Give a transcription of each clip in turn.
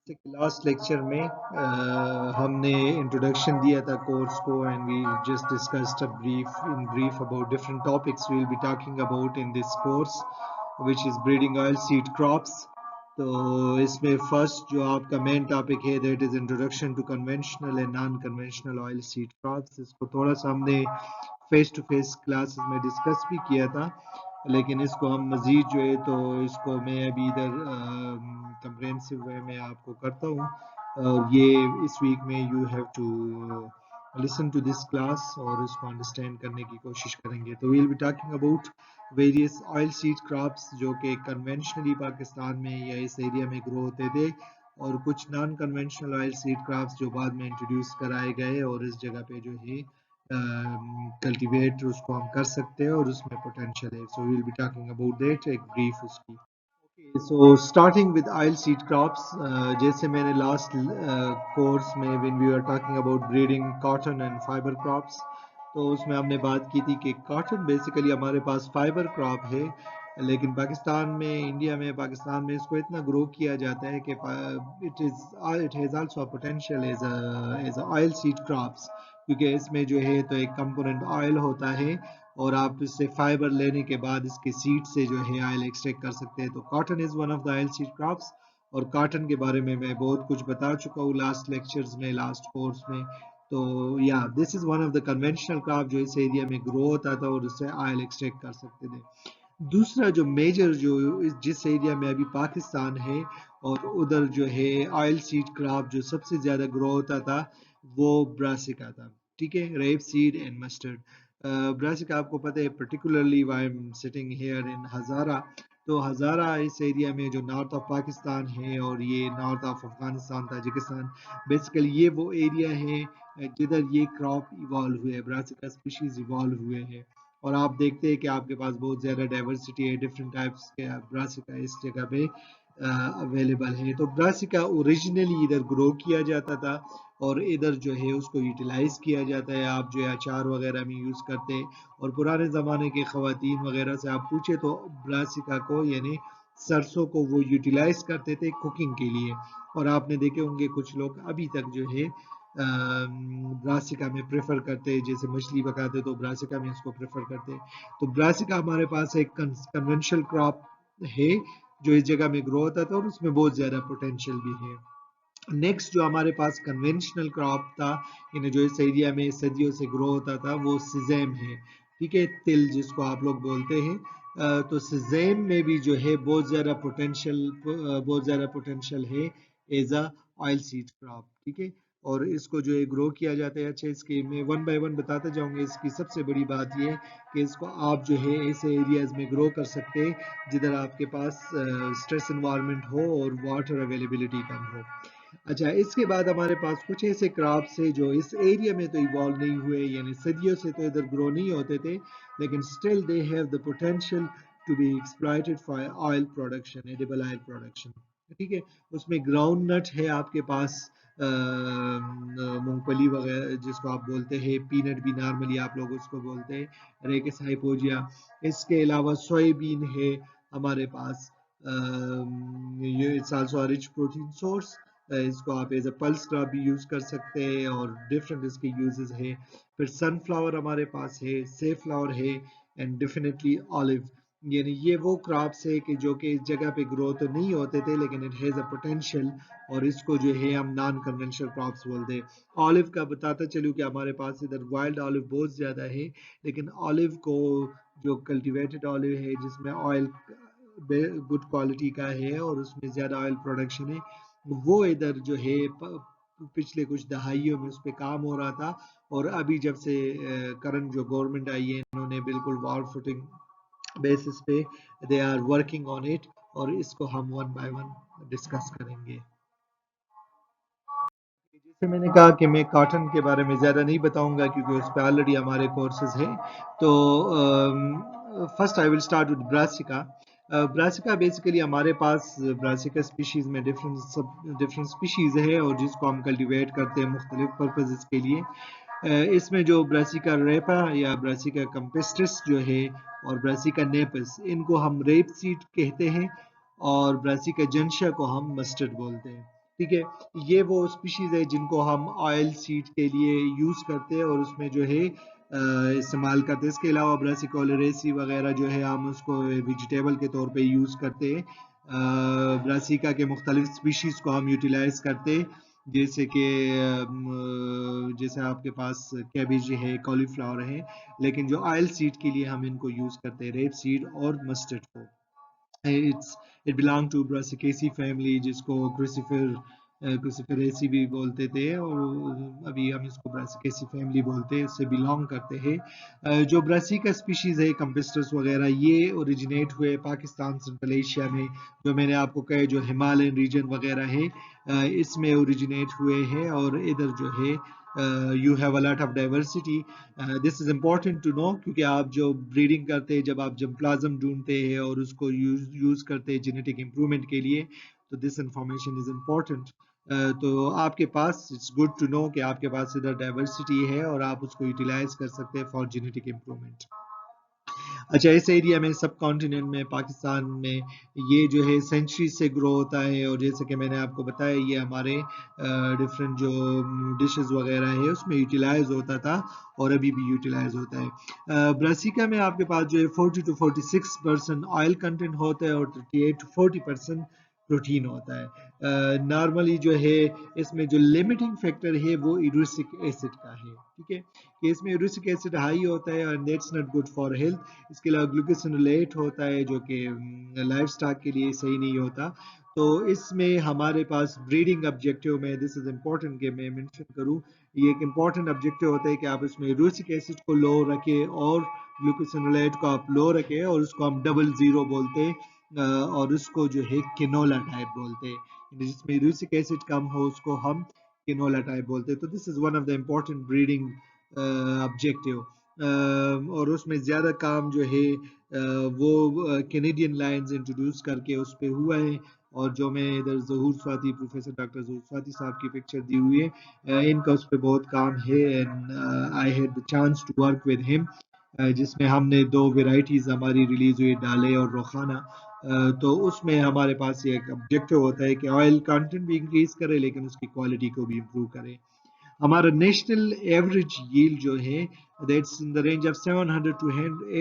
جیسے کہ last lecture میں ہم نے انٹروڈکشن دیا تھا کورس کو and we just discussed in brief about different topics we'll be talking about in this course which is breeding oilseed crops. تو اس میں فرسٹ جو آپ کا مین ٹاپک ہے that is introduction to conventional and non conventional oil seed crops. اس کو تھوڑا سا ہم نے فیس ٹو فیس کلاسز میں ڈسکس بھی کیا تھا، لیکن اس کو ہم مزید جو ہے تو اس کو میں ابھی ادھر کمپریہنسو وے میں آپ کو کرتا ہوں، اور یہ اس ویک میں you have to listen to this class اور اس کو انڈرسٹینڈ کرنے کی کوشش کریں گے. تو we'll be talking about various oil seed crops جو کہ کنونشنلی پاکستان میں یا اس ایریا میں گرو ہوتے تھے، اور کچھ non conventional oil seed crops جو بعد میں انٹروڈیوس کرائے گئے اور اس جگہ پہ جو ہے کلٹیویٹ اس کو ہم کر سکتے ہیں اور اس میں پوٹینشیل ہے. So we'll be talking about that, ایک بریف اس کی. So starting with oil seed crops, جیسے میں نے last course میں when we were talking about breeding cotton and fiber crops، تو اس میں ہم نے بات کی تھی کہ cotton basically ہمارے پاس fiber crop ہے، لیکن پاکستان میں انڈیا میں پاکستان میں اس کو اتنا گرو کیا جاتا ہے کہ it has also a potential as a oil seed crops، کیونکہ اس میں جو ہے تو ایک کمپوننٹ آئل ہوتا ہے اور آپ اس سے فائبر لینے کے بعد اس کے سیڈ سے جو ہے آئل ایکسٹریکٹ کر سکتے ہیں. تو cotton is one of the oil seed crops, اور کاٹن کے بارے میں بہت کچھ بتا چکا ہوں لاسٹ لیکچرز میں، لاسٹ کورس میں. تو یا this is one of the conventional crop جو اس ایریا میں گرو ہوتا تھا اور اس سے آئل ایکسٹریکٹ کر سکتے تھے. دوسرا جو میجر جو جس ایریا میں ابھی پاکستان ہے اور ادھر جو ہے آئل سیڈ کراپ جو سب سے زیادہ گرو ہوتا تھا وہ براسیکا تھا. ٹھیک ہے، rape seed and mustard. Brassica آپ کو پتہ ہے particularly why I'm sitting here in Hazara, تو ہزارہ اس ایریا میں جو نارتھ آف پاکستان ہے اور یہ north of Afghanistan Tajikistan, basically یہ وہ ایریا ہے جدھر یہ کراپ ایوالو ہوئے، براسیکا اسپیشیز ایوالو ہوئے ہیں. اور آپ دیکھتے ہیں کہ آپ کے پاس بہت زیادہ ڈائیورسٹی ہے، ڈفرینٹ ٹائپس کے براسیکا اس جگہ پہ اویلیبل ہے. تو براسیکا اوریجنلی ادھر گرو کیا جاتا تھا اور ادھر جو ہے اس کو یوٹیلائز کیا جاتا ہے. آپ جو ہے اچار وغیرہ میں یوز کرتے ہیں، اور پرانے زمانے کے خواتین وغیرہ سے آپ پوچھے تو براسیکا کو یعنی سرسوں کو وہ یوٹیلائز کرتے تھے کوکنگ کے لیے. اور آپ نے دیکھے ہوں گے کچھ لوگ ابھی تک جو ہے براسیکا میں پریفر کرتے، جیسے مچھلی پکاتے تو براسیکا میں اس کو پریفر کرتے. تو براسیکا ہمارے پاس ایک کنونشنل کراپ ہے جو اس جگہ میں گرو ہوتا تھا اور اس میں بہت زیادہ پوٹینشیل بھی ہے. نیکسٹ جو ہمارے پاس کنونشنل کراپ تھا یعنی جو اس ایریا میں صدیوں سے گرو ہوتا تھا وہ سیزیم ہے. ٹھیک ہے، تل جس کو آپ لوگ بولتے ہیں. تو سیزیم میں بھی جو ہے بہت زیادہ پوٹینشیل ہے as a oil seed crop. ٹھیک ہے، اور اس کو جو ہے گرو کیا جاتا ہے. اچھا، اس کے میں ون بائی ون بتاتا جاؤں گا. اس کی سب سے بڑی بات یہ ہے کہ اس کو آپ جو ہے ایسے ایریاز میں گرو کر سکتے ہیں جدھر آپ کے پاس اسٹریس انوائرمنٹ ہو اور واٹر اویلیبلٹی کم ہو. اچھا، اس کے بعد ہمارے پاس کچھ ایسے کراپس ہیں جو اس ایریا میں تو ایوالو نہیں ہوئے، یعنی صدیوں سے تو ادھر گرو نہیں ہوتے تھے، لیکن still they have the potential to be exploited for oil production, edible oil production. ٹھیک ہے، اس میں گراؤنڈ نٹ ہے آپ کے پاس، مونگ پھلی وغیرہ جس کو آپ بولتے ہیں، پینٹ بھی نارملی آپ لوگ اس کو بولتے ہیں، ریکس ہائپوجیا. اس کے علاوہ سوئے بین ہے ہمارے پاس. It's also a rich protein source. اس کو آپ ایز اے پلس کراپ بھی یوز کر سکتے ہیں اور ڈفرینٹ اس کے یوزز ہیں. پھر سن فلاور ہمارے پاس ہے، سی فلاور ہے، اینڈ ڈیفینیٹلی آلیو. یعنی یہ وہ کراپس ہے کہ جو کہ اس جگہ پہ گرو تو نہیں ہوتے تھے لیکن اٹ ہیز اے پوٹینشیل، اور اس کو جو ہے ہم نان کنونشنل کراپس بولتے ہیں. آلیو کا بتاتا چلوں کہ ہمارے پاس ادھر وائلڈ آلیو بہت زیادہ ہے، لیکن آلیو کو جو کلٹیویٹڈ آلیو ہے جس میں آئل گڈ کوالٹی کا ہے اور اس میں زیادہ آئل پروڈکشن ہے، وہ ادھر جو ہے پچھلے کچھ دہائیوں میں اس پہ کام ہو رہا تھا. اور ابھی جب سے کرنٹ جو گورنمنٹ آئی ہے انہوں نے بالکل وار فوٹنگ بیسس پہ they are working on it, اور اس کو ہم ون بائی ون ڈسکس کریں گے. جیسے میں نے کہا کہ میں کاٹن کے بارے میں زیادہ نہیں بتاؤں گا کیونکہ اس پہ آلریڈی ہمارے کورسز ہیں. تو first I will start with Brassica. Brassica basically ہمارے پاس براسیکا اسپیشیز میں ڈفرینٹ اسپیشیز ہے اور جس کو ہم کلٹیویٹ کرتے ہیں مختلف پرپزز کے لیے. اس میں جو براسیکا ریپا یا براسیکا کمپسٹس جو ہے اور براسیکا نیپس، ان کو ہم ریپ سیڈ کہتے ہیں، اور براسیکا جنشا کو ہم مسٹرڈ بولتے ہیں. ٹھیک ہے. یہ وہ اسپیشیز ہے جن کو ہم آئل سیڈ کے لیے یوز کرتے ہیں اور اس میں جو ہے استعمال کرتے ہیں. اس کے علاوہ براسیکولیریسی وغیرہ جو ہے ہم اس کو ویجیٹیبل کے طور پہ یوز کرتے ہیں. براسیکا کے مختلف اسپیشیز کو ہم یوٹیلائز کرتے ہیں، جیسے کہ جیسے آپ کے پاس کیبیج ہے، کالی فلاور ہے، لیکن جو آئل سیڈ کے لیے ہم ان کو یوز کرتے ہیں ریپ سیڈ اور مسٹرڈ کو. It belong to Brassicaceae family جس کو cruciferaceae بھی بولتے تھے، اور ابھی ہم اس کو Brassicaceae family بولتے ہیں، اس سے belong کرتے ہیں. جو براسیکا اسپیشیز ہے کمپسٹرس وغیرہ، یہ اوریجنیٹ ہوئے پاکستان سنٹرل ایشیا میں، جو میں نے آپ کو کہا جو ہمالین ریجن وغیرہ ہے اس میں اوریجنیٹ ہوئے ہیں. اور ادھر جو ہے you have a lot of diversity. This is important to know کیونکہ آپ جو بریڈنگ کرتے ہیں، جب آپ جمپلازم ڈھونڈتے ہیں اور اس کو یوز کرتے ہیں جینیٹک امپرومنٹ کے لیے، تو this information is important. تو آپ کے پاس اٹس گڈ ٹو نو کہ آپ کے پاس ادھر ڈائیورسٹی ہے اور آپ اس کو یوٹیلائز کر سکتے ہیں فار جینیٹک امپرومنٹ. اچھا، اس ایریا میں سب کانٹیننٹ میں پاکستان میں یہ جو ہے سینچری سے گرو ہوتا ہے، اور جیسے کہ میں نے آپ کو بتایا یہ ہمارے ڈفرینٹ جو ڈشز وغیرہ ہے اس میں یوٹیلائز ہوتا تھا اور ابھی بھی یوٹیلائز ہوتا ہے. براسیکا میں آپ کے پاس جو ہے 40 to 46% آئل کنٹینٹ ہوتا ہے اور 38 to 40% پروٹین ہوتا ہے. نارملی جو ہے اس میں جو لمیٹنگ فیکٹر ہے وہ ایروسک ایسڈ کا ہے. ٹھیک ہے کہ اس میں ایروسک ایسڈ ہائی ہوتا ہے and that's not good for health. اس کے علاوہ گلوکوسینولیٹ ہوتا ہے جو کہ لائف سٹاک کے لیے صحیح نہیں ہوتا. تو اس میں ہمارے پاس بریڈنگ آبجیکٹیو میں دس از امپورٹنٹ کہ میں مینشن کروں، یہ ایک امپورٹنٹ آبجیکٹیو ہوتا ہے کہ آپ اس میں ایروسک ایسڈ کو لو رکھیں اور گلوکوسینولیٹ کو آپ لو رکھیں، اور اس کو ہم 00 بولتے ہیں اور اس کو جو ہے کینولا ٹائپ بولتے ہیں. جس میں ایروسک ایسڈ کم ہو اس کو ہم کینولا ٹائپ بولتے ہیں. تو this is one of the important breeding objective. اور اس میں زیادہ کام جو ہے وہ کینیڈین لائنز انٹروڈیوس کر کے اس پہ ہوا ہے. اور جو میں ادھر ظہور سواتی پروفیسر ڈاکٹر ظہور سواتی صاحب کی پکچر دی ہوئی ہے، ان کا اس پہ بہت کام ہے. I had the chance to work with him جس میں ہم نے 2 ویرائٹیز ہماری ریلیز ہوئی، ڈالے اور روخانہ. تو اس میں ہمارے پاس یہ ایک آبجیکٹو ہوتا ہے کہ آئل کنٹینٹ بھی انکریز کرے لیکن اس کی کوالٹی کو بھی امپروو کرے. ہمارا نیشنل ایوریج ییلڈ جو ہے that's in the range of 700 to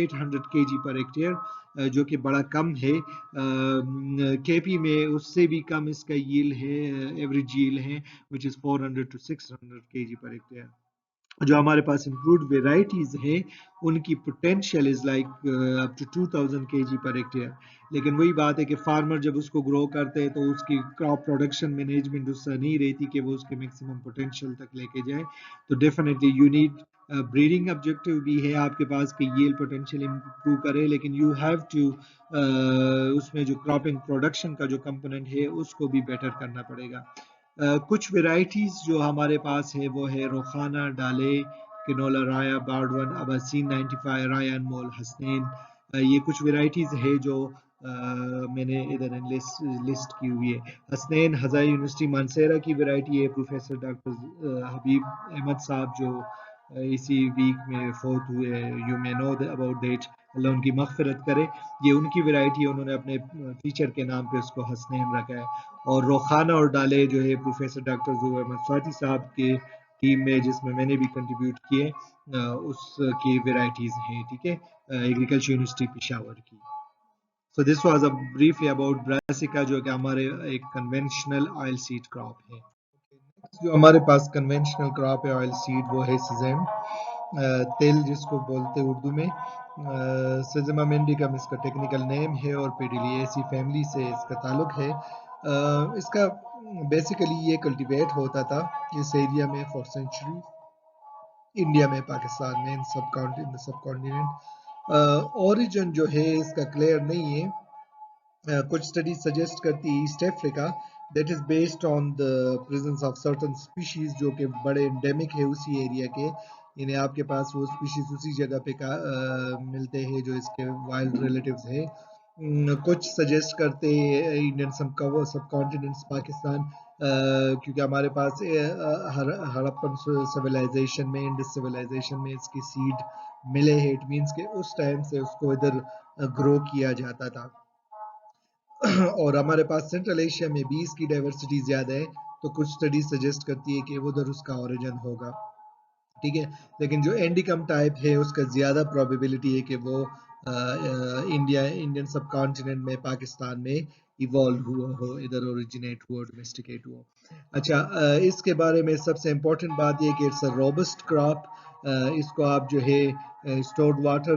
800 kg per hectare, جو کہ بڑا کم ہے. کے پی میں اس سے بھی کم اس کا ییلڈ ہے، ایوریج ییلڈ ہے which is 400 to 600 kg per hectare. جو ہمارے پاس امپرووڈ ویرائٹیز ہیں ان کی potential is like up to 2000 kg per hectare. لیکن وہی بات ہے کہ فارمر جب اس کو گرو کرتے ہیں تو اس کی کراپ پروڈکشن مینجمنٹ اس سے نہیں رہتی کہ وہ اس کے میکسیمم پوٹینشیل تک لے کے جائیں. تو definitely you need breeding objective بھی ہے آپ کے پاس کہ ییلڈ پوٹینشیل امپروو کرے، لیکن یو ہیو ٹو اس میں جو کراپنگ پروڈکشن کا جو کمپوننٹ ہے اس کو بھی بیٹر کرنا پڑے گا. کچھ ویرائٹیز جو ہمارے پاس ہے وہ ہے روخانہ، ڈالے، کنولا، رایا، بارڈون، اباسین 95، رایا انمول، حسنین. یہ کچھ ویرائٹیز ہے جو میں نے ادھر لسٹ کی ہوئی ہے. حسنین ہزار یونیورسٹی مانسیرا کی ویرائٹی ہے. پروفیسر ڈاکٹر حبیب احمد صاحب جو اسی ویک میں فوت ہوئے، you may know about that, اللہ ان کی مغفرت کرے. یہ ان کی ویرائٹی ہے، انہوں نے اپنے ٹیچر کے نام پہ اس کو حسنین رکھا ہے. اور روخانہ اور ڈالے جو ہے پروفیسر ڈاکٹر ظہور احمد سواتی صاحب کے ٹیم میں جس میں نے بھی کنٹریبیوٹ کیے اس کی ویرائٹیز ہیں. ٹھیک ہے، ایگریکلچر یونیورسٹی پشاور کی. So this was a briefly about Brassica جو کہ ہمارے ایک کنونشنل آئل سیڈ کراپ ہے. جو ہمارے پاس کنونشنل کراپ ہے آئل سیڈ وہ ہے سیزیم، تیل جس کو بولتے اردو میں. سیزما مینڈیکم اس کا ٹیکنیکل نیم ہے اور پیڈیلیسی فیملی سے اس کا تعلق ہے. اس کا بیسیکلی یہ کلٹیویٹ ہوتا تھا اس ایریا میں فار سینچری، انڈیا میں، پاکستان میں، سب کانٹیننٹ. اوریجن جو ہے اس کا کلیئر نہیں ہے. کچھ اسٹڈیز سجیسٹ کرتی ہے East Africa, that is based on the presence of certain species جو کہ بڑے انڈیمک ہے اسی ایریا کے. یعنی آپ کے پاس وہ اسپیشیز اسی جگہ پہ ملتے ہیں جو اس کے وائلڈ ریلیٹیوز ہیں. کچھ سجیسٹ کرتے انڈین سب کانٹیننٹس پاکستان، کیونکہ ہمارے پاس ہڑپن سویلائزیشن میں، انڈس سویلائزیشن میں اس کی سیڈ ملے ہیں. اٹ مینس کہ اس ٹائم سے اس کو ادھر گرو کیا جاتا تھا. اور ہمارے پاس سینٹرل ایشیا میں بھی اس کی ڈائیورسٹی زیادہ ہے. تو کچھ اسٹڈی سجیسٹ کرتی ہے کہ ادھر اس کا اوریجن ہوگا، ٹھیک ہے. لیکن جو اینڈیکم ٹائپ ہے اس کا زیادہ پروبیبلٹی ہے کہ وہ انڈین سب کانٹیننٹ میں پاکستان میں ایوالو ہوا ہو، ادھر اوریجنیٹ ہوا، ڈومیسٹیکیٹ ہوا. اچھا، اس کے بارے میں سب سے امپورٹنٹ بات یہ کہ اٹس اے روبسٹ کراپ. اس کو آپ جو ہے اسٹورڈ واٹر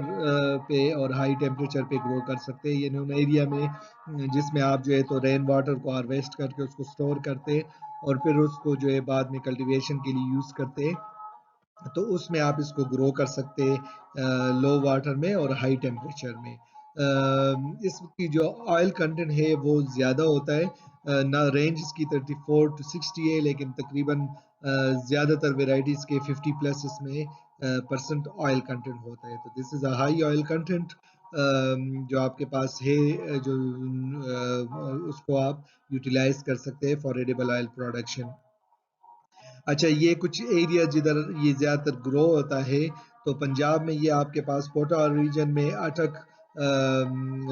پہ اور ہائی ٹیمپریچر پہ گرو کر سکتے ہیں، یعنی ان ایریا میں جس میں آپ جو ہے تو رین واٹر کو ہارویسٹ کر کے اس کو اسٹور کرتے اور پھر اس کو جو ہے بعد میں کلٹیویشن کے لیے یوز کرتے، تو اس میں آپ اس کو گرو کر سکتے لو واٹر میں اور ہائی ٹیمپریچر میں. اس کی جو آئل کنٹینٹ ہے وہ زیادہ ہوتا ہے، نہ رینج اس کی 34 to 60 ہے، لیکن تقریباً زیادہ تر ویرائٹیز کے 50 پلس اس میں پرسنٹ آئل کنٹینٹ ہوتا ہے. تو this is a high oil content جو آپ کے پاس ہے، جو اس کو آپ یوٹیلائز کر سکتے ہیں فار ایڈیبل آئل پروڈکشن. اچھا، یہ کچھ ایریا جدھر یہ زیادہ تر گرو ہوتا ہے، تو پنجاب میں یہ آپ کے پاس کوٹا ریجن میں اٹک،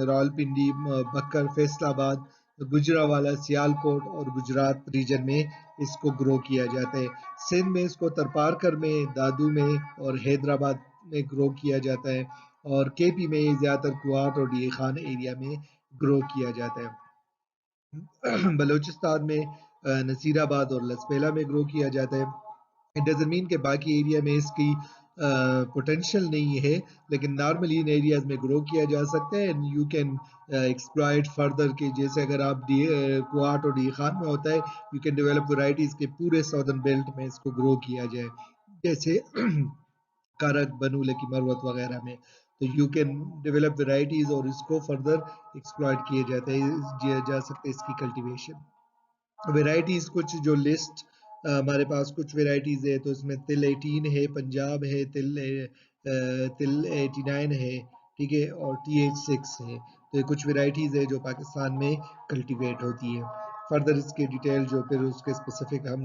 راول پنڈی، بکر، فیصل آباد، گجرانوالہ، سیالکوٹ اور گجرات ریجن میں اس کو گرو کیا جاتا ہے. سندھ میں اس کو ترپارکر میں، دادو میں اور حیدرآباد میں گرو کیا جاتا ہے، اور کے پی میں زیادہ تر کوات اور ڈی خان ایریا میں گرو کیا جاتا ہے. بلوچستان میں نصیر آباد اور لسپیلا میں گرو کیا جاتا ہے. اٹ ڈزنٹ مین کہ باقی ایریا میں اس کی پوٹینشیل نہیں ہے، لیکن نارملی ان ایریاز میں گرو کیا جا سکتا ہے. And you can exploit further کہ جیسے اگر آپ کوات اور ڈی خان میں ہوتا ہے، یو کین ڈیولپ ورائٹیز کے پورے ساؤدرن بیلٹ میں اس کو گرو کیا جائے، جیسے کارک، بنو، لکی مروت وغیرہ میں. تو یو کین ڈیولپ ورائٹیز اور اس کو فردر ایکسپلائٹ کیے جا سکتے اس کی کلٹیویشن. ویرائٹیز کچھ جو لسٹ ہمارے پاس کچھ ویرائٹیز ہے، تو اس میں تل 18 ہے، پنجاب ہے، تل 89 ہے، ٹھیک ہے، اور TH6 ہے. تو یہ کچھ ویرائٹیز ہے جو پاکستان میں کلٹیویٹ ہوتی ہے. فردر اس کے ڈیٹیل جو پھر اس کے اسپیسیفک ہم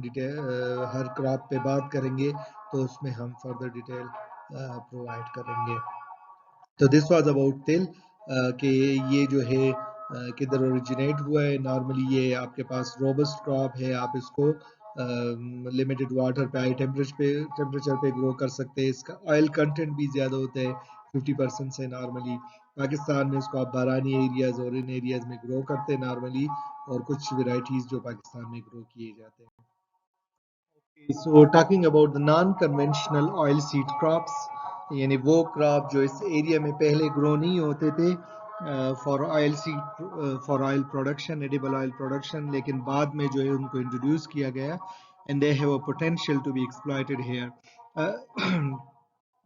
ہر کراپ پہ بات کریں گے تو اس میں ہم فردر ڈیٹیل پرووائڈ کریں گے. تو دس واز اباؤٹ تل، کہ یہ جو ہے کدھر اوریجنیٹ ہوا ہے. نارملی یہ آپ کے پاس روبسٹ کراپ ہے، آپ اس کو لمیٹڈ واٹر پہ، ہائی ٹیمپریچر پہ گرو کر سکتے ہیں. اس کا آئل کنٹینٹ بھی زیادہ ہوتا ہے، 50% سے نارملی. پاکستان میں اس کو آپ بارانی ایریاز اور ان ایریاز میں گرو کرتے ہیں نارملی، اور کچھ ویرائٹیز جو پاکستان میں گرو کیے جاتے ہیں. So talking about the non-conventional oil seed crops، یعنی وہ کراپ جو اس ایریا میں پہلے گرو نہیں ہوتے تھے for oil seed, for oil production, edible oil production, لیکن بعد میں جو ہے ان کو انٹروڈیوس کیا گیا، and they have a potential to be exploited here.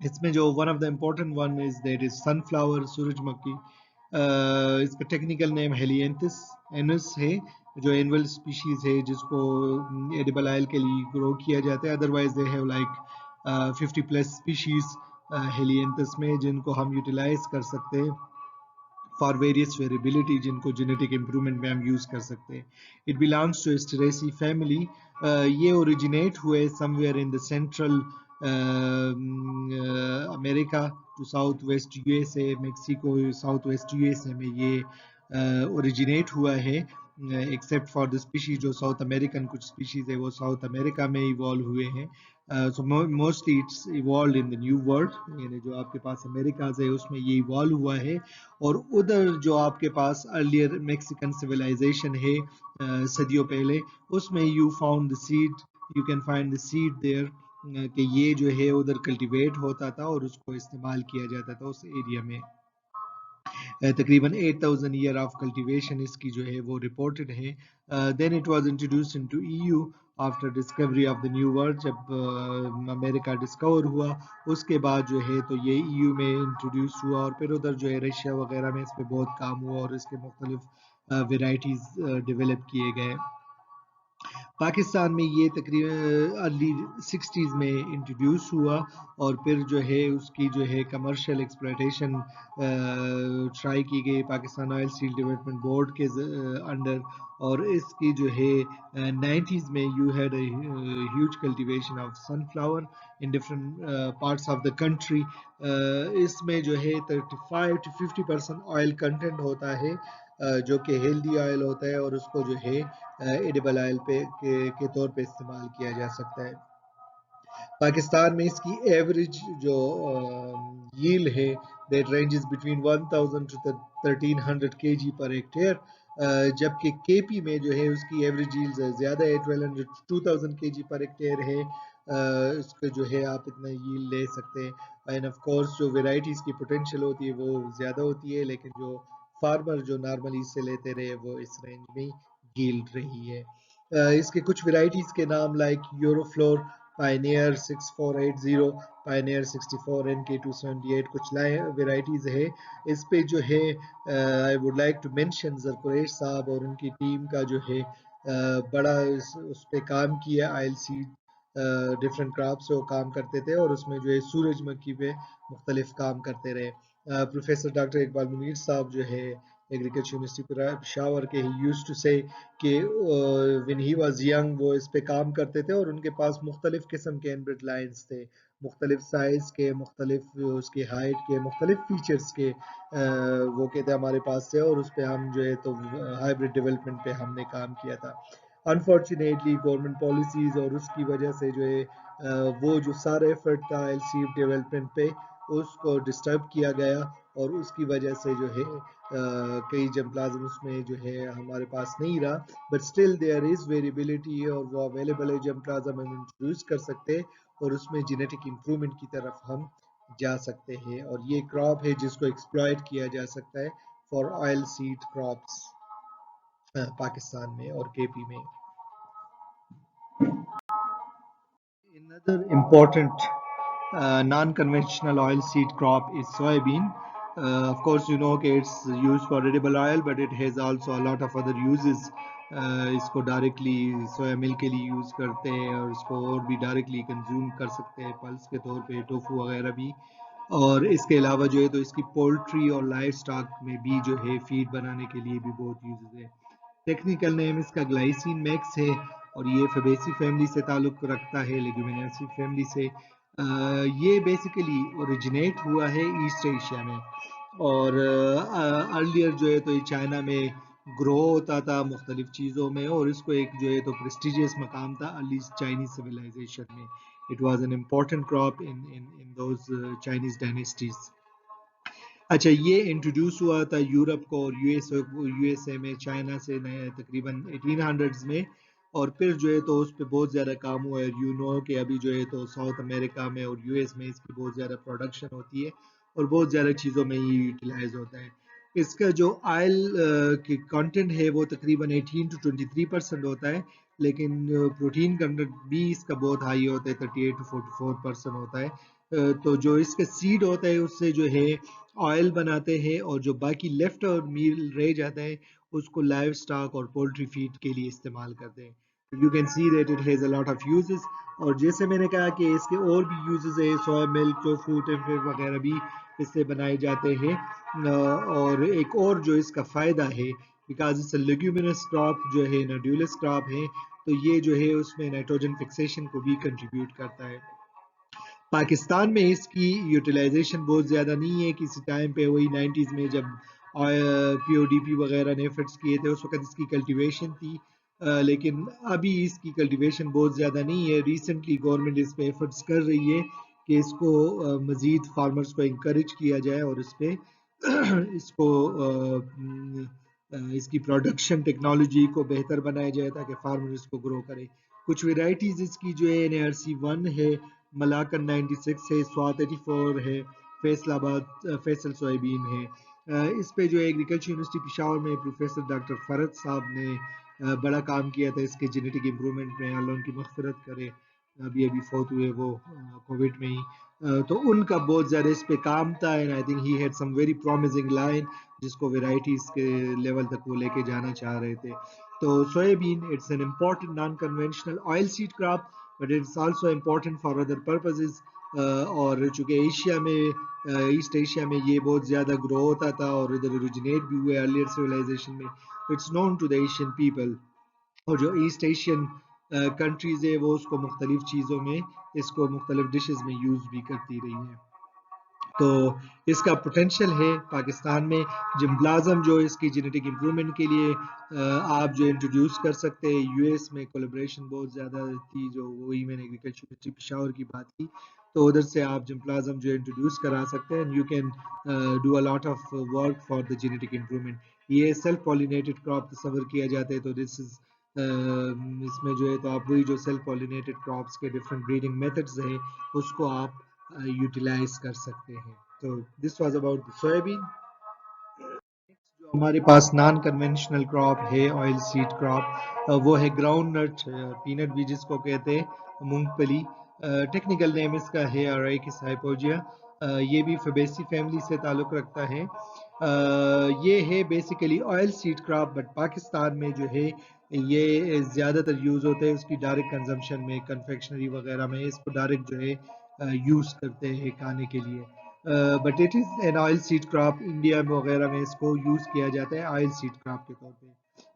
اس میں جو one of the important one is that is sunflower, سورج مکھی. اس کا ٹیکنیکل نیم ہیلینتھس اینس ہے، جو اینول اسپیشیز ہے جس کو ایڈیبل آئل کے لیے گرو کیا جاتا ہے. Otherwise they have like 50 plus species Helianthus میں، جن کو ہم یوٹیلائز کر سکتے ہیں فار ویریس ویریبلٹی، جن کو جینیٹک امپرومنٹ میں ہم یوز کر سکتے ہیں. It belongs to Asteraceae family. یہ اوریجنیٹ ہوئے somewhere in the central America to south west U S A, Mexico, south west U S A میں یہ اوریجنیٹ ہوا ہے. ایکسیپٹ فار دا اسپیشیز جو ساؤتھ امریکن کچھ species ہے وہ ساؤتھ امریکہ میں ایوالو ہوئے ہیں. So mostly it's evolved in the new world, یعنی جو آپ کے پاس امریکاز ہے اس میں یہ ایوالو ہوا ہے. اور ادھر جو آپ کے پاس ارلیئر میکسیکن سویلائزیشن ہے صدیوں پہلے، اس میں you found the seed, you can find the seed there, کہ یہ جو ہے ادھر کلٹیویٹ ہوتا تھا اور اس کو استعمال کیا جاتا تھا اس ایریا میں. تقریباً 8000 ایئر آف کلٹیویشن اس کی جو ہے وہ رپورٹڈ ہے. Then it was introduced into EU after discovery of the new world. جب امریکہ ڈسکور ہوا اس کے بعد جو ہے تو یہ EU میں انٹروڈیوس ہوا، اور پھر ادھر جو ہے رشیا وغیرہ میں اس پہ بہت کام ہوا اور اس کے مختلف ویرائٹیز ڈیولپ کیے گئے. پاکستان میں یہ تقریباً ارلی 60s میں انٹروڈیوس ہوا، اور پھر جو ہے اس کی جو ہے کمرشل ایکسپلائٹیشن ٹرائی کی گئی Pakistan oil seed development board کے انڈر. اور اس کی جو ہے 90s میں you had a huge cultivation of sunflower in different parts of the country. اس میں جو ہے 35 to 50% آئل کنٹینٹ ہوتا ہے. جو کہ ہیلدی آئل ہوتا ہے اور اس کو جو ہے ایڈیبل آئل کے طور پہ استعمال کیا جا سکتا ہے. پاکستان میں اس کی ایوریج جو yield ہے that ranges between 1000 to 1300 kg per hectare, جبکہ کے پی میں جو ہے اس کی ایوریج yield زیادہ ہے 1200 to 2000 kg per hectare ہے. اس کو جو ہے آپ اتنا yield لے سکتے ہیں. اینڈ آف کورس جو ویرائٹیز کی پوٹینشیل ہوتی ہے وہ زیادہ ہوتی ہے، لیکن جو فارمر جو نارملی اس سے لیتے رہے وہ اس رینج میں yield رہی ہے. اس کے کچھ ویرائٹیز کے نام like Euroflor, Pioneer 6480، Pioneer 64، NK278 کچھ ویرائٹیز ہے. اس پہ جو ہے I would like to mention زرقریش صاحب اور ان کی ٹیم کا جو ہے بڑا اس پہ کام کیا. آئل سیڈ ڈفرینٹ کراپ سے وہ کام کرتے تھے اور اس میں جو ہے سورج مکھی پہ مختلف کام کرتے رہے. پروفیسر ڈاکٹر اقبال منیر صاحب جو ہے ایگریکلچر یونیورسٹی پشاور کے، ہی یوز ٹو سے کہ when he was young وہ اس پہ کام کرتے تھے اور ان کے پاس مختلف قسم کے انبرڈ لائنز تھے، مختلف سائز کے، مختلف اس کے ہائٹ کے، مختلف فیچرز کے. وہ کہتے ہیں ہمارے پاس سے، اور اس پہ ہم جو ہے تو ہائیبرڈ ڈیولپمنٹ پہ ہم نے کام کیا تھا. انفارچونیٹلی گورنمنٹ پالیسیز اور اس کی وجہ سے جو ہے وہ جو سارا ایفرٹ تھا ایل سی ڈیولپمنٹ پہ اس کو ڈسٹرب کیا گیا، اور اس کی وجہ سے جو ہے کئی جم پلازم اس میں جو ہے ہمارے پاس نہیں رہا. But still there is variability, اور وہ اویلیبل ہے جم پلازم ہم انٹروڈیوس کر سکتے ہیں اور اس میں جینیٹک امپرومنٹ کی طرف ہم جا سکتے ہیں. اور یہ کراپ ہے جس کو ایکسپلائٹ کیا جا سکتا ہے for oil seed crops Pakistan میں اور کے پی میں. Another important non-conventional oilseed crop is soybean. Of course, you know that it's used for edible oil, but it has also a lot of other uses. اس کو directly سویا مل کے لیے use کرتے ہیں اور اس کو اور بھی ڈائریکٹلی کنزیوم کر سکتے ہیں پلس کے طور پہ، ٹوفو وغیرہ بھی. اور اس کے علاوہ جو ہے تو اس کی پولٹری اور لائف سٹاک میں بھی جو ہے فیڈ بنانے کے لیے بھی بہت یوزز ہے. ٹیکنیکل نیم اس کا گلائسین میکس ہے اور یہ فیبیسی فیملی سے تعلق رکھتا ہے، لیگومینیسی فیملی سے. یہ بیسیکلی اوریجنیٹ ہوا ہے ایسٹ ایشیا میں، اور ارلیئر جو ہے تو یہ چائنا میں گرو ہوتا تھا مختلف چیزوں میں، اور اس کو ایک جو ہے تو پریسٹیجیس مقام تھا ارلی چائنیز سویلائزیشن میں. It was an important crop in those Chinese dynasties. اچھا، یہ انٹروڈیوس ہوا تھا یورپ کو اور یو ایس اے میں چائنا سے تقریباً 1800s میں، اور پھر جو ہے تو اس پہ بہت زیادہ کام ہوا ہے. یو نو کہ ابھی جو ہے تو ساؤتھ امریکہ میں اور یو ایس میں اس کی بہت زیادہ پروڈکشن ہوتی ہے اور بہت زیادہ چیزوں میں یہ یوٹیلائز ہوتا ہے. اس کا جو آئل کی کانٹینٹ ہے وہ تقریباً 18 to 23% ہوتا ہے، لیکن پروٹین کنٹینٹ بھی اس کا بہت ہائی ہوتا ہے، 38 to 44% ہوتا ہے. تو جو اس کا سیڈ ہوتا ہے اس سے جو ہے آئل بناتے ہیں، اور جو باقی لیفٹ اور میل رہ جاتا ہے اس کو لائف سٹاک اور پولٹری فیڈ کے لیے استعمال کرتے ہیں. You can see that it has a lot of uses. اور جیسے میں نے کہا کہ اس کے اور بھی یوزز ہے، سویا ملک، ٹوفو، ٹیمپے وغیرہ بھی اس سے بنائے جاتے ہیں. اور ایک اور جو اس کا فائدہ ہے، بیکاز اس لیگیومینس کراپ جو ہے نوڈیولس کراپ ہے، تو یہ جو ہے اس میں نائٹروجن فکسیشن کو بھی کنٹریبیوٹ کرتا ہے. پاکستان میں اس کی یوٹیلائزیشن بہت زیادہ نہیں ہے. کسی ٹائم پہ وہی 90s میں جب پی او ڈی پی وغیرہ نے ایفرٹس کیے تھے اس وقت اس کی کلٹیویشن تھی، لیکن ابھی اس کی کلٹیویشن بہت زیادہ نہیں ہے. ریسنٹلی گورنمنٹ اس پہ ایفرٹس کر رہی ہے کہ اس کو مزید فارمرز کو انکریج کیا جائے اور اس پہ اس کو اس کی پروڈکشن ٹیکنالوجی کو بہتر بنایا جائے تاکہ فارمر اس کو گرو کرے. کچھ ویرائٹیز اس کی جو ہے NRC1 ہے، ملاکن 96 ہے، سوات 84 ہے، فیصل آباد فیصل سویابین ہے. اس پہ جو ایگریکلچر یونیورسٹی پشاور میں پروفیسر ڈاکٹر فرد صاحب نے بڑا کام کیا تھا اس کے جینیٹک امپرومنٹ میں، اللہ ان کی مغفرت کرے، ابھی فوت ہوئے وہ کووڈ میں ہی. تو ان کا بہت زیادہ اس پہ کام تھا، and I think he had some very promising line جس کو ویرائٹیز کے لیول تک وہ لے کے جانا چاہ رہے تھے. تو soybean it's an important non conventional oil seed crop, but it's also important for other purposes. اور چونکہ ایشیا میں ایسٹ ایشیا میں یہ بہت زیادہ گرو ہوتا تھا اور ادھر اوریجنیٹ بھی ہوئے ارلیئر سویلائزیشن میں، it's known to the Asian people. اور جو ایسٹ ایشین کنٹریز ہے وہ اس کو مختلف چیزوں میں، اس کو مختلف ڈشز میں یوز بھی کرتی رہی ہیں. تو اس کا پوٹینشیل ہے پاکستان میں. جمپلازم جو اس کی جینیٹک امپرومنٹ کے لیے آپ جو انٹروڈیوس کر سکتے ہیں. یو ایس میں کولیبریشن بہت زیادہ تھی, جو وہی میں نے ایگریکلچر یونیورسٹی پشاور کی بات کی, تو ادھر سے آپ جمپلازم جو انٹروڈیوس کرا سکتے ہیں. You can do a lot of work for the genetic improvement. یہ سیلف پالینیٹڈ کراپ تصور کیا جاتا ہے, تو دس از اس میں جو ہے تو آپ وہی جو سیلف پالینیٹڈ کراپس کے ڈفرنٹ بریڈنگ میتھڈز ہیں اس کو آپ یوٹیلائز کر سکتے ہیں. تو دس واز اباؤٹ سویابین. جو ہمارے پاس نان کنونشنل کراپ ہے آئل سیڈ کراپ, وہ ہے گراؤنڈ نٹ پینٹ بھی جس کو کہتے ہیں, مونگ پھلی. ٹیکنیکل نیم اس کا ہے اریکس ہائپوجیا. یہ بھی فیبیسی فیملی سے تعلق رکھتا ہے. یہ ہے basically oil seed crop, but Pakistan میں جو ہے یہ زیادہ تر یوز ہوتے ہیں اس کی ڈائریکٹ کنزمپشن میں, کنفیکشنری وغیرہ میں اس کو ڈائریکٹ جو ہے یوز کرتے ہیں کھانے کے لیے. But it is an oil seed crop. India میں وغیرہ میں اس کو یوز کیا جاتا ہے آئل سیڈ کراپ کے طور پہ.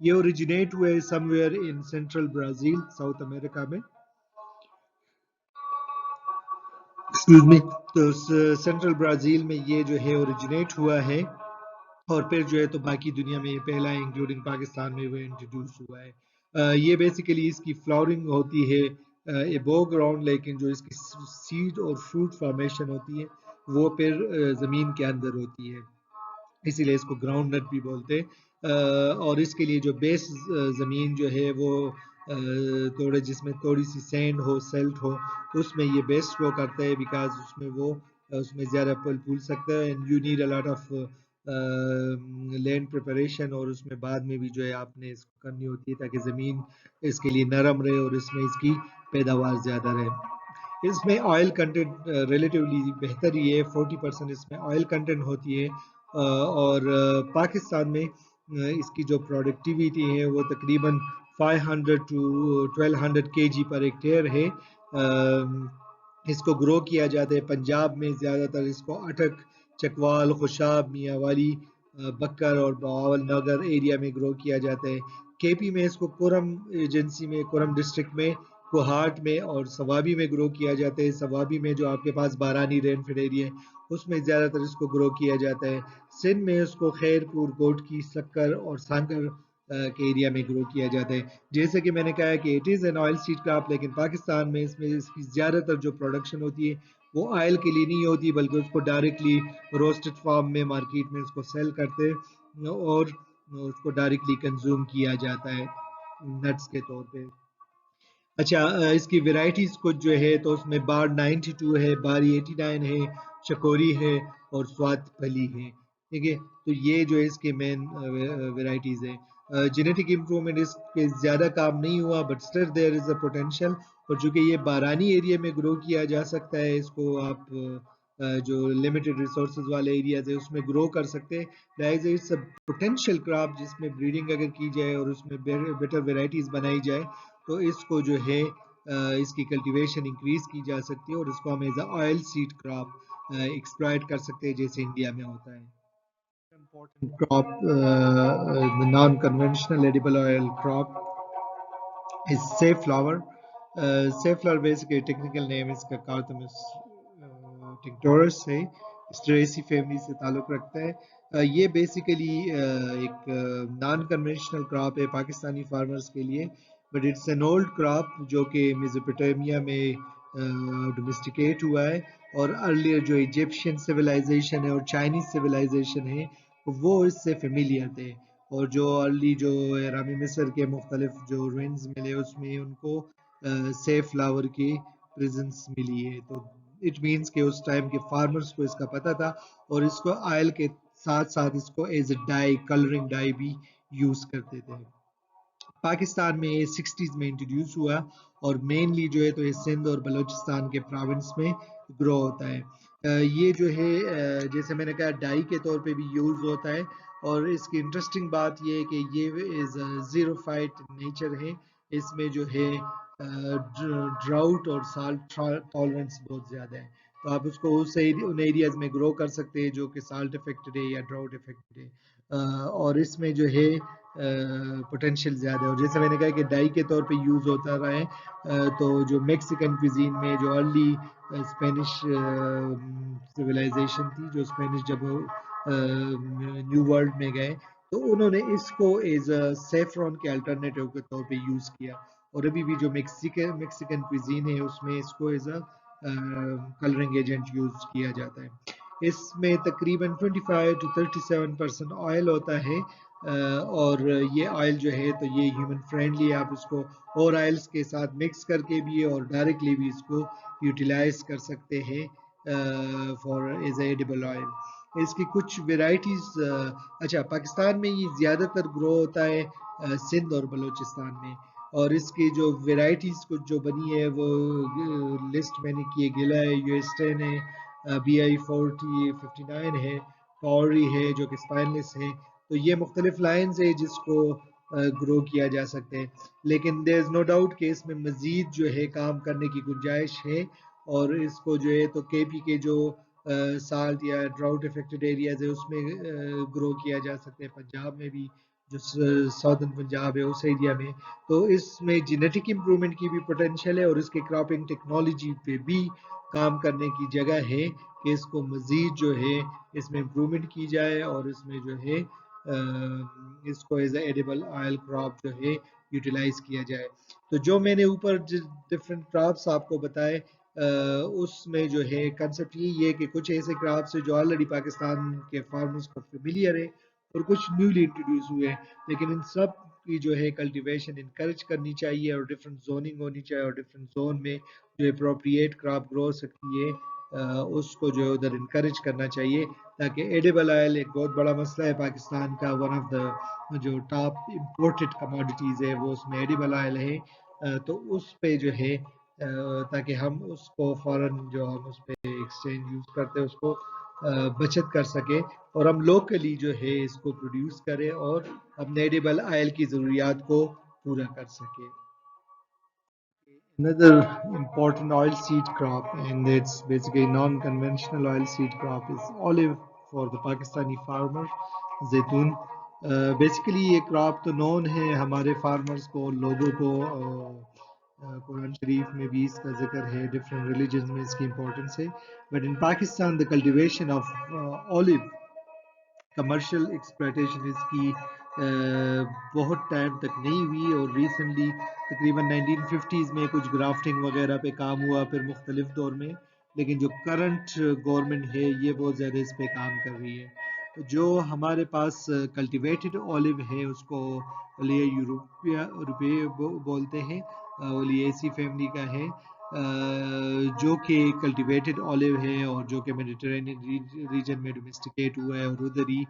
یہ اوریجنیٹ ہوئے somewhere in central Brazil, south America میں. Excuse me. تو سینٹرل برازیل میں یہ جو ہے اوریجنیٹ ہوا ہے, اور پھر جو ہے تو باقی دنیا میں یہ پہلا ہے, انکلوڈنگ پاکستان میں وہ انٹروڈیوس ہوا ہے. یہ بیسیکلی اس کی فلاورنگ ہوتی ہے ابو گراؤنڈ, لیکن جو اس کی سیڈ اور فروٹ فارمیشن ہوتی ہے وہ پھر زمین کے اندر ہوتی ہے, اسی لیے اس کو گراؤنڈ نٹ بھی بولتے. اور اس کے لیے جو بیس زمین جو ہے وہ تھوڑے جس میں تھوڑی سی سینڈ ہو, سیلٹ ہو, اس میں یہ بیسٹ گرو کرتا ہے, بیکاز اس میں وہ اس میں زیادہ پھل پھول سکتا ہے. And you need a lot of land preparation, اور اس میں بعد میں بھی جو ہے آپ نے اس کو کرنی ہوتی ہے تاکہ زمین اس کے لیے نرم رہے اور اس میں اس کی پیداوار زیادہ رہے. اس میں آئل کنٹینٹ ریلیٹیولی بہتر ہی ہے, 40% اس میں آئل کنٹینٹ ہوتی ہے. اور پاکستان میں اس کی جو پروڈکٹیویٹی ہے وہ تقریباً 500 to 1200 kg پر ہیکٹیئر ہے. اس کو گرو کیا جاتا ہے پنجاب میں زیادہ تر. اس کو اٹک, چکوال, خوشاب, میاں والی, بکر اور باول نگر ایریا میں گرو کیا جاتا ہے. کے پی میں اس کو کورم ایجنسی میں, کورم ڈسٹرکٹ میں, کوہاٹ میں اور سوابی میں گرو کیا جاتا ہے. سوابی میں جو آپ کے پاس بارانی رین فیڈ ایریا ہے اس میں زیادہ تر اس کو گرو کیا جاتا ہے. سندھ میں اس کو خیر پور, کوٹکی, سکر اور سانکر کے ایریا میں گرو کیا جاتا ہے. جیسے کہ میں نے کہا کہ it is an oil seed crop, لیکن پاکستان میں اس کی زیادہ تر جو پروڈکشن ہوتی ہے وہ آئل کے لیے نہیں ہوتی, بلکہ اس کو ڈائریکٹلی روسٹڈ فارم میں مارکیٹ میں اس کو سیل کرتے اور اس کو ڈائریکٹلی کنزیوم کیا جاتا ہے نٹس کے طور پہ. اچھا, اس کی ویرائٹیز کچھ جو ہے تو اس میں بار 92 ہے, باری 89 ہے, چکوری ہے اور سوات پھلی ہے. ٹھیک ہے, تو یہ جو اس کے مین ویرائٹیز ہیں. جینیٹک امپرومنٹ اس کے زیادہ کام نہیں ہوا, but still there is a potential. اور چونکہ یہ بارانی ایریا میں گرو کیا جا سکتا ہے, اس کو آپ جو لمیٹڈ ریسورسز والے ایریاز ہیں اس میں گرو کر سکتے ہیں. اٹس اے پوٹینشیل کراپ جس میں بریڈنگ اگر کی جائے اور اس میں بیٹر ویرائٹیز بنائی جائے تو اس کو جو ہے اس کی کلٹیویشن انکریز کی جا سکتی ہے, اور اس کو ہم as a oil seed crop exploit کر سکتے ہیں جیسے انڈیا میں ہوتا ہے. Important crop, the non-conventional edible oil crop is safflower. Safflower basically technical name is Cacauthemis tinctorius ہے, اسٹریسی فیملی سے تعلق رکھتا ہے. یہ بیسیکلی ایک نان کنونشنل کراپ ہے پاکستانی فارمرز کے لیے, but it's an old crop جو کہ میزوپوٹیمیا میں ڈومیسٹیکیٹ ہوا ہے, اور ارلیئر جو ایجپشین سویلائزیشن ہے اور چائنیز سویلائزیشن ہے وہ اس سے فیملیئر تھے. اور جو ارلی جو اہرام مصر کے مختلف جو رینز ملے اس میں ان کو سیف فلاور کی پریزنس ملی ہے. تو اٹ مینس کہ اس ٹائم کے فارمرز کو اس کا پتہ تھا, اور اس کو آئل کے ساتھ ساتھ اس کو ایز اے ڈائی, کلرنگ ڈائی بھی یوز کرتے تھے. پاکستان میں یہ 60s میں انٹروڈیوس ہوا, اور مینلی جو ہے تو یہ سندھ اور بلوچستان کے پراونس میں گرو ہوتا ہے. یہ جو ہے جیسے میں نے کہا ڈائی کے طور پہ بھی یوز ہوتا ہے, اور اس کی انٹرسٹنگ بات یہ ہے کہ یہ زیرو فائٹ نیچر ہے. اس میں جو ہے ڈراؤٹ اور سالٹ ٹالرنس بہت زیادہ ہے, تو آپ اس کو ان ایریاز میں گرو کر سکتے ہیں جو کہ سالٹ افیکٹڈ ہے یا ڈراؤٹ افیکٹڈ ہے. اور اس میں جو ہے پوٹینشیل زیادہ ہے. اور جیسے میں نے کہا کہ ڈائی کے طور پہ یوز ہوتا رہا ہے, تو جو میکسیکن کوزین میں جو ارلی اسپینش سویلائزیشن تھی, جو اسپینش جب نیو ورلڈ میں گئے تو انہوں نے اس کو ایز اے سیفرون کے الٹرنیٹیو کے طور پہ یوز کیا. اور ابھی بھی جو میکسیکن کوزین ہے اس میں اس کو as a colouring agent use کیا جاتا ہے. اس میں تقریباً 25 to 37% آئل ہوتا ہے, اور یہ آئل جو ہے تو یہ ہیومن فرینڈلی ہے. آپ اس کو اور آئلس کے ساتھ مکس کر کے بھی اور ڈائریکٹلی بھی اس کو یوٹیلائز کر سکتے ہیں for as a edible oil. اس کی کچھ ویرائٹیز, اچھا پاکستان میں یہ زیادہ تر گرو ہوتا ہے سندھ اور بلوچستان میں, اور اس کی جو ویرائٹیز کچھ جو بنی ہے وہ لسٹ میں نے کیے گلا ہے, یو ایس 10 ہے, BI 4059 ہے, کاوری ہے جو کہ اسپائنلیس ہے. تو یہ مختلف لائنز ہے جس کو گرو کیا جا سکتے ہیں, لیکن دیر از نو ڈاؤٹ کہ اس میں مزید جو ہے کام کرنے کی گنجائش ہے. اور اس کو جو ہے تو کے پی کے جو سالٹ یا ڈراؤٹ افیکٹڈ ایریاز ہے اس میں گرو کیا جا سکتے ہیں, پنجاب میں بھی جو ساؤتھن پنجاب ہے اس ایریا میں. تو اس میں جینیٹک امپرومنٹ کی بھی پوٹینشیل ہے, اور اس کے کراپنگ ٹیکنالوجی پہ بھی کام کرنے کی جگہ ہے کہ اس کو مزید جو ہے اس میں امپرومنٹ کی جائے, اور اس میں جو ہے اس کو as a edible oil crop جو ہے یوٹیلائز کیا جائے. تو جو میں نے اوپر ڈفرنٹ کراپس آپ کو بتائے, اس میں جو ہے کنسپٹ یہ ہے کہ کچھ ایسے کراپس جو آلریڈی پاکستان کے فارمرز کو فیملیئر ہے اور کچھ نیولی انٹروڈیوس ہوئے ہیں, لیکن ان سب کی جو ہے کلٹیویشن انکریج کرنی چاہیے, اور ڈفرنٹ زوننگ ہونی چاہیے, اور ڈفرنٹ زون میں جو اپروپریٹ کراپ گرو سکتی ہے اس کو جو ادھر انکریج کرنا چاہیے, تاکہ ایڈیبل آئل ایک بہت بڑا مسئلہ ہے پاکستان کا. ون آف دا جو ٹاپ امپورٹڈ کموڈیٹیز ہے وہ اس میں ایڈیبل آئل ہے, تو اس پہ جو ہے تاکہ ہم اس کو فوراً جو ہم اس پہ ایکسچینج یوز کرتے ہیں اس کو بچت کر سکے, اور ہم لوکلی جو ہے اس کو پروڈیوس کریں اور اپنے ایڈیبل آئل کی ضروریات کو پورا کر سکے. Another important oilseed crop, and it's basically non-conventional oilseed crop, is olive for the Pakistani farmer, زیتون. بیسیکلی یہ کراپ تو نون ہے ہمارے فارمرز کو, لوگوں کو. قرآن شریف میں بھی اس کا ذکر ہے, ڈفرینٹ ریلیجنز میں اس کی امپورٹنس ہے, but in Pakistan the cultivation of olive commercial exploitation اس کی بہت ٹائم تک نہیں ہوئی, اور ریسنٹلی تقریباً 1950s میں کچھ گرافٹنگ وغیرہ پہ کام ہوا پھر مختلف دور میں, لیکن جو کرنٹ گورنمنٹ ہے یہ بہت زیادہ اس پہ کام کر رہی ہے. جو ہمارے پاس کلٹیویٹڈ اولیو ہے اس کو اولیے یوروپے بولتے ہیں, اولییسی فیملی کا ہے, جو کہ کلٹیویٹڈ اولیو ہے اور جو کہ میڈیٹرینین ریجن میں ڈومیسٹیکیٹ ہوا ہے, اور ادھر ہی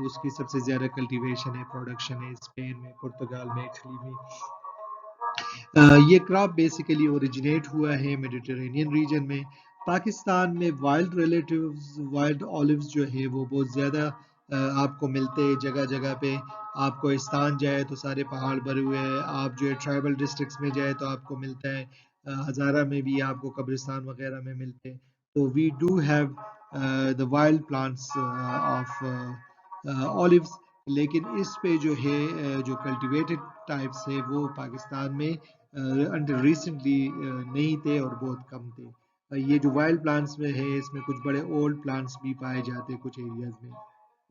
اس کی سب سے زیادہ کلٹیویشن ہے, پروڈکشن ہے اسپین میں, پرتگال میں, اٹلی میں. یہ کراپ بیسیکلی اوریجنیٹ ہوا ہے میڈیٹرینین ریجن میں. پاکستان میں وائلڈ ریلیٹیوز, وائلڈ اولیوز جو ہے وہ بہت زیادہ آپ کو ملتے ہیں جگہ جگہ پہ. آپ کوہستان جائے تو سارے پہاڑ بھرے ہوئے ہیں, آپ جو ہے ٹرائبل ڈسٹرکٹس میں جائے تو آپ کو ملتا ہے, ہزارہ میں بھی آپ کو قبرستان وغیرہ میں ملتے ہیں. تو we do have the wild plants of olives, لیکن اس پہ جو ہے جو کلٹیویٹڈ ٹائپس ہے وہ پاکستان میں انڈر ریسنٹلی نہیں تھے اور بہت کم تھے. یہ جو وائلڈ پلانٹس میں ہے اس میں کچھ بڑے اولڈ پلانٹس بھی پائے جاتے ہیں کچھ ایریاز میں,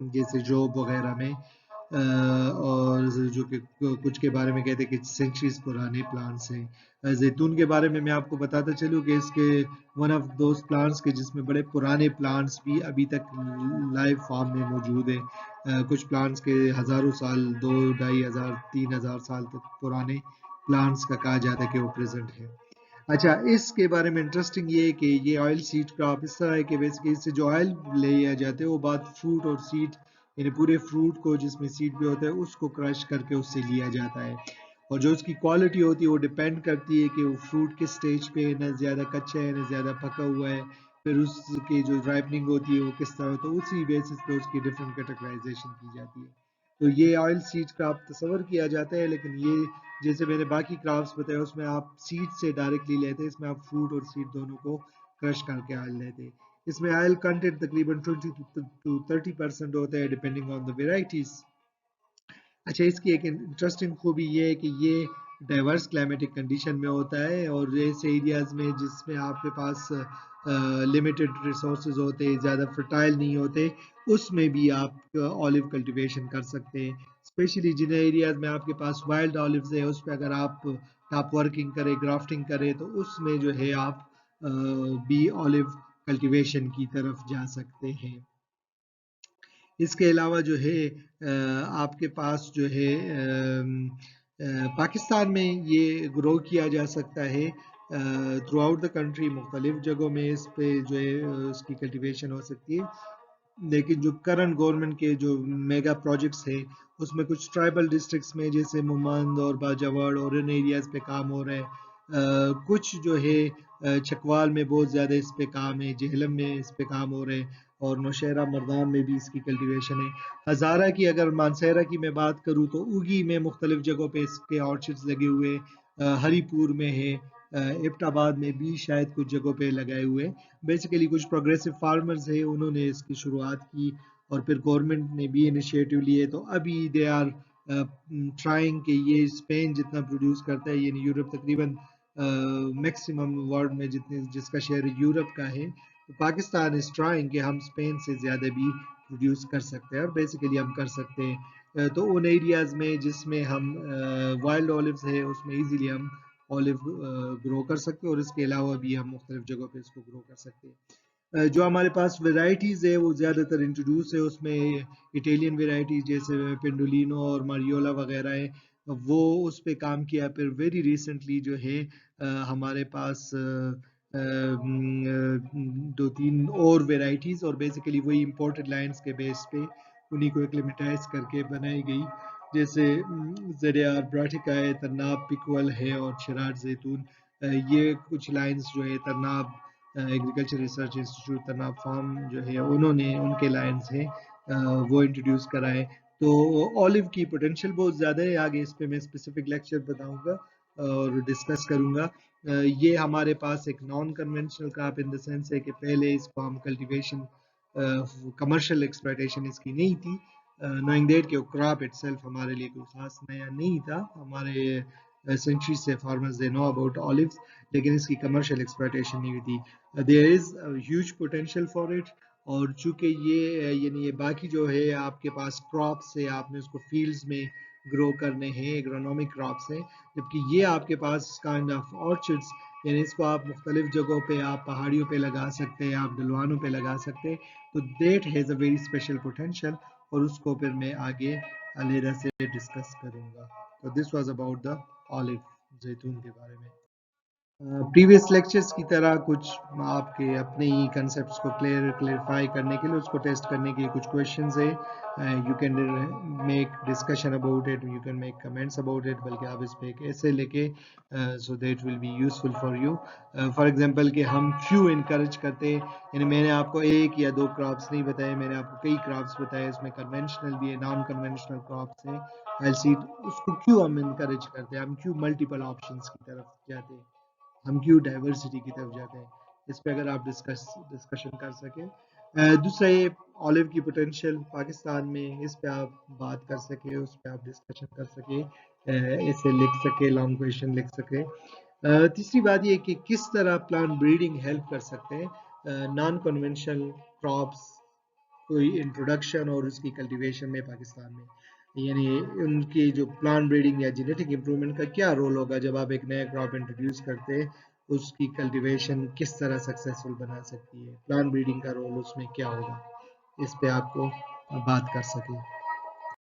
جیسے جوب وغیرہ میں, اور جو کہ کچھ کے بارے میں کہتے ہیں کہ سینچریز پرانے پلانٹس ہیں. زیتون کے بارے میں آپ کو بتاتا چلوں کہ اس کے ون آف دوز پلانٹس کے جس میں بڑے پرانے پلانٹس بھی ابھی تک لائیو فارم میں موجود ہیں. کچھ پلانٹس کے ہزاروں سال, 2-2.5 ہزار 3 ہزار سال تک پرانے پلانٹس کا کہا جاتا ہے کہ وہ پریزنٹ ہے. اچھا, اس کے بارے میں انٹرسٹنگ یہ ہے کہ یہ آئل سیڈ کراپ اس طرح ہے کہ بیسیکلی اس سے جو آئل لیا جاتا ہے وہ بعد فروٹ اور سیڈ, یعنی پورے فروٹ کو جس میں سیڈ بھی ہوتا ہے اس کو کرش کر کے اس سے لیا جاتا ہے, اور جو اس کی کوالٹی ہوتی ہے وہ ڈیپینڈ کرتی ہے کہ وہ فروٹ کس سٹیج پہ, نہ زیادہ کچا ہے نہ زیادہ پکا ہوا ہے, پھر اس کی جو رائپننگ ہوتی ہے وہ کس طرح, تو اسی بیسس پہ اس کی ڈفرنٹ کیٹیگرائزیشن کی جاتی ہے. تو یہ آئل سیڈ کراپ تصور کیا جاتا ہے, لیکن یہ جیسے میں نے باقی کراپس بتایا اس میں آپ سیڈ سے ڈائریکٹلی لیتے ہیں, اس میں آپ فروٹ اور سیڈ دونوں کو کرش کر کے آئل لیتے ہیں. اس میں آئل کنٹینٹ تقریباً 20 to 30% ہوتا ہے ڈیپینڈنگ آن دا ویرائٹیز. اچھا، اس کی ایک انٹرسٹنگ خوبی یہ ہے کہ یہ ڈائیورس کلائمیٹک کنڈیشن میں ہوتا ہے، اور ایسے ایریاز میں جس میں آپ کے پاس لمیٹڈ ریسورسز ہوتے، زیادہ فرٹائل نہیں ہوتے، اس میں بھی آپ آلیو کلٹیویشن کر سکتے ہیں. اسپیشلی جن ایریاز میں آپ کے پاس وائلڈ آلیوز ہیں، اس پہ اگر آپ ٹاپ ورکنگ کریں، گرافٹنگ کریں، تو اس میں جو ہے آپ بھی آلیو کلٹیویشن کی طرف جا سکتے ہیں. اس کے علاوہ جو ہے آپ کے پاس جو ہے پاکستان میں یہ گرو کیا جا سکتا ہے تھرو آؤٹ دا کنٹری. مختلف جگہوں میں اس پہ جو ہے اس کی کلٹیویشن ہو سکتی ہے، لیکن جو کرنٹ گورنمنٹ کے جو میگا پروجیکٹس ہیں اس میں کچھ ٹرائبل ڈسٹرکٹس میں جیسے مومند اور باجاوڑ اور ان ایریاز پہ کام ہو رہے ہیں. کچھ جو ہے چکوال میں بہت زیادہ اس پہ کام ہے، جہلم میں اس پہ کام ہو رہے ہیں، اور نوشہرہ مردان میں بھی اس کی کلٹیویشن ہے. ہزارہ کی اگر مانسہرہ کی میں بات کروں تو اوگی میں مختلف جگہوں پہ اس کے آرچڈز لگے ہوئے، ہری پور میں ہے، ابٹ آباد میں بھی شاید کچھ جگہوں پہ لگائے ہوئے. بیسیکلی کچھ پروگریسو فارمرز ہیں، انہوں نے اس کی شروعات کی اور پھر گورنمنٹ نے بھی انیشیٹو لیے، تو ابھی دے آر ٹرائنگ کہ یہ اسپین جتنا پروڈیوس کرتا ہے، یعنی یورپ تقریباً میکسیمم ورلڈ میں جس کا شیئر یورپ کا ہے، تو پاکستان اس ٹرائنگ کہ ہم اسپین سے زیادہ بھی پروڈیوس کر سکتے ہیں، اور بیسیکلی ہم کر سکتے ہیں. تو ان ایریاز میں جس میں ہم وائلڈ آلیوز ہے اس میں ایزیلی ہم آلیو گرو کر سکتے ہیں، اور اس کے علاوہ بھی ہم مختلف جگہوں پہ اس کو گرو کر سکتے ہیں. جو ہمارے پاس ویرائٹیز ہے وہ زیادہ تر انٹروڈیوس ہے، اس میں اٹیلین ویرائٹیز جیسے پینڈولینو اور ماریولا وغیرہ ہے، وہ اس پہ کام کیا. پھر ویری ریسنٹلی جو ہے ہمارے پاس دو تین اور ویرائٹیز، اور بیسیکلی وہی امپورٹڈ لائنز کے بیس پہ انہی کو ایکلیمیٹائز کر کے بنائی گئی، جیسے زیڈیار براٹیکا ہے، ترناب پکول ہے، اور شراٹ زیتون. یہ کچھ لائنز جو ہے ترناب ایگریکلچر ریسرچ انسٹیٹیوٹ ترناب فارم جو ہے انہوں نے ان کے لائنز ہیں وہ انٹروڈیوس کرائے. تو آلیو کی پوٹینشیل بہت زیادہ ہے، آگے اس پہ میں اسپیسیفک لیکچر بتاؤں گا اور ڈسکس کروں گا. یہ ہمارے پاس ایک naan conventional crop in the sense ہے کہ پہلے اس کو ہم کلٹیویشن کمرشل ایکسپلائٹیشن اس کی نہیں تھی، نوئنگ دیٹ کہ کراپ اٹ سیلف ہمارے لیے کوئی خاص نیا نہیں تھا، ہمارے سینچری سے farmers they know about olives, لیکن اس کی کمرشل ایکسپلائٹیشن نہیں ہوئی تھی. There is huge potential for it, اور چونکہ یہ یعنی یہ باقی جو ہے آپ کے پاس کراپس ہے، آپ نے اس کو فیلڈز میں گرو کرنے ہیں، ایگرونومک کراپس ہیں، جبکہ یہ آپ کے پاس کائنڈ آف آرچڈز، یعنی اس کو آپ مختلف جگہوں پہ، آپ پہاڑیوں پہ لگا سکتے ہیں، آپ ڈلوانوں پہ لگا سکتے ہیں. تو that has a very special potential, اور اس کو پھر میں آگے علیحدہ سے ڈسکس کروں گا. تو this was about the olive, زیتون کے بارے میں. پریویس لیکچرز کی طرح کچھ آپ کے اپنے ہی کنسیپٹس کو کلیئرفائی کرنے کے لیے، اس کو ٹیسٹ کرنے کے کچھ کویشچنز ہیں. You can make discussion about it, you can make comments about it, بلکہ آپ اس پہ ایک ایسے لے کے so that will be useful for you. For example کہ ہم کیوں انکریج کرتے ہیں، یعنی میں نے آپ کو ایک یا دو کراپس نہیں بتائے، میں نے آپ کو کئی کراپس بتائے، اس میں کنونشنل بھی ہے، نان کنونشنل کراپس ہیں، اس کو کیوں ہم انکریج کرتے ہیں، ہم کیوں ملٹیپل آپشنس کی طرف جاتے ہیں، ہم کیوں ڈائیورسٹی کی طرف جاتے ہیں. اس پہ اگر آپ ڈسکشن کر سکیں. دوسرا یہ آلیو کی پوٹینشیل پاکستان میں، اس پہ آپ بات کر سکیں، اس پہ آپ ڈسکشن کر سکیں، ایسے لکھ سکیں، لانگ کویشچن لکھ سکیں. تیسری بات یہ کہ کس طرح پلانٹ بریڈنگ ہیلپ کر سکتے ہیں نان کنونشنل کراپس کوئی انٹروڈکشن اور اس کی کلٹیویشن میں پاکستان میں، یعنی ان کی جو پلانٹ بریڈنگ یا جینیٹک امپرومنٹ کا کیا رول ہوگا جب آپ ایک نیا کراپ انٹروڈیوس کرتے ہیں، اس کی کلٹیویشن کس طرح سکسیسفل بنا سکتی ہے، پلانٹ بریڈنگ کا رول اس میں کیا ہوگا، اس پہ آپ کو بات کر سکیں.